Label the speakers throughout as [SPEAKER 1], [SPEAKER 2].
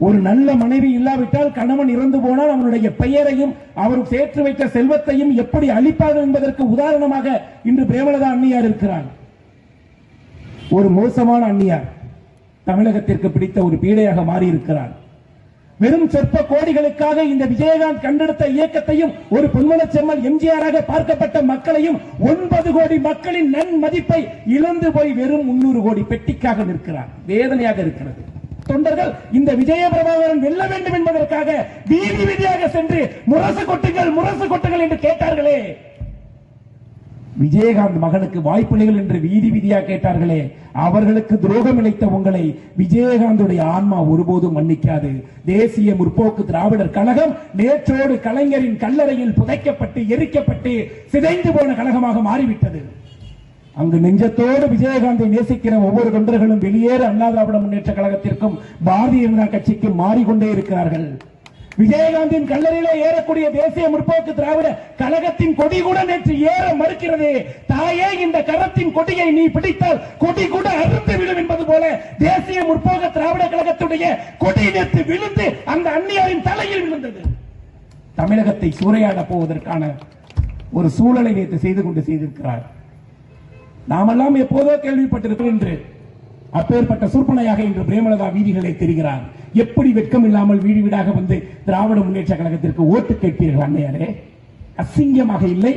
[SPEAKER 1] ஒரு நல்ல மனைவி இல்லாவிட்டால் கணவன் இறந்து போனால் அவனுடைய பெயரையும் அவர் சேர்த்து வைத்த செல்வத்தையும் எப்படி அளிப்பார்கள் என்பதற்கு உதாரணமாக இன்று பிரேமலதா அன்னியார் இருக்கிறார். ஒரு மோசமான அன்னியார், தமிழகத்திற்கு பிடித்த ஒரு பீடையாக மாறி இருக்கிறார். வெறும் சொற்ப கோடிகளுக்காக இந்த விஜயகாந்த் கண்டெடுத்த இயக்கத்தையும் ஒரு பொன்மனச் செம்மல் எம்ஜிஆராக பார்க்கப்பட்ட மக்களையும் 9 கோடி மக்களின் நன்மதிப்பை இழந்து போய் வெறும் 300 கோடி பெட்டிக்காக நிற்கிறார். வேதனையாக இருக்கிறது. தொண்டர்கள் இந்த விஜய பிரபாகரன் வெல்ல வேண்டும் என்பதற்காக வீதி வீதியாக சென்று முரசு கொட்டுங்கள் என்று கேட்டார்களே. விஜயகாந்த் மகனுக்கு வாய்ப்புகள் என்று வீதி வீதியாக கேட்டார்களே, அவர்களுக்கு துரோகம் இழைத்த உங்களை விஜயகாந்துடைய ஆன்மா ஒருபோதும் மன்னிக்காது. தேசிய முற்போக்கு திராவிடர் கழகம் நேற்றோடு கலைஞரின் கல்லறையில் புதைக்கப்பட்டு எரிக்கப்பட்டு சிதைந்து போன கழகமாக மாறிவிட்டது. அங்கு நெஞ்சத்தோடு விஜயகாந்தை நேசிக்கிற ஒவ்வொரு தொண்டர்களும் வெளியேற அண்ணா திராவிட முன்னேற்ற கழகத்திற்கும் பாரதிய ஜனதா கட்சிக்கும் மாறிக்கொண்டே இருக்கிறார்கள். விஜயகாந்தின் கல்லறையிலே ஏறக்கூடிய தேசிய முற்போக்கு திராவிட கழகத்தின் கொடி கூட நேற்று ஏற மறுக்கிறது. தாயே, இந்த கரத்தின் கொடியை நீ பிடித்தால் கொடி கூட அறுந்து விழும் என்பது போல தேசிய முற்போக்கு திராவிட கழகத்துடைய கொடி நேற்று விழுந்து அந்த அந்நியாரின் தலையில் விழுந்தது. தமிழகத்தை சூறையாட போவதற்கான ஒரு சூழலை நேற்று செய்திருக்கிறார். நாமெல்லாம் எப்போதோ கேள்விப்பட்டிருக்கிறோம் என்று அப்பேற்பட்ட சூர்பனையாக இன்று பிரேமலதா வீதிகளை தெரிகிறார். எப்படி வெட்கம் இல்லாமல் வீடு வீடாக வந்து திராவிட முன்னேற்ற கழகத்திற்கு ஓட்டு கேட்பீர்கள் அன்னையாரே? அசிங்கமாக இல்லை?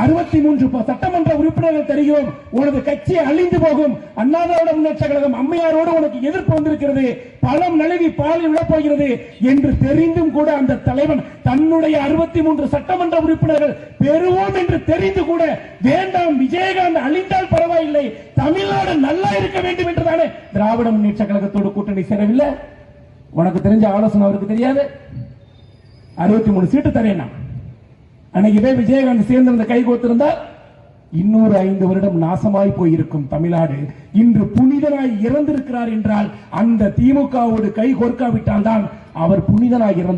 [SPEAKER 1] 63 சட்டமன்ற உறுப்பினர்கள் தெரியும். உனது கட்சி அழிந்து போகும். அண்ணா திராவிட முன்னேற்ற கழகம் அம்மையாரோடு உனக்கு எதிர்ப்பு வந்திருக்கிறது. பழம் நழுவி பாலில் விழப்போகிறது என்று தெரிந்தும் கூட அந்த தலைவன் தன்னுடைய 63 சட்டமன்ற உறுப்பினர்கள் பெறுவோம் என்று தெரிந்து கூட வேண்டாம், விஜயகாந்த் அழிந்தால் பரவாயில்லை, தமிழ்நாடு நல்லா இருக்க வேண்டும் என்றுதானே திராவிட முன்னேற்ற கழகத்தோடு கூட்டணி சேரவில்லை? உனக்கு தெரிஞ்ச ஆலோசனை அவருக்கு தெரியாது? 63 சீட்டு தரேன். அன்னைக்கு போய் விஜயகாந்த் சேர்ந்திருந்த கை கோத்திருந்தால் இன்னொரு 5 வருடம் நாசமாய் போயிருக்கும் தமிழ்நாடு. இன்று புனிதனாய் இறந்திருக்கிறார் என்றால் அந்த திமுகவோடு கை கோர்க்காவிட்டால் தான் அவர் புனிதனாய் இறந்து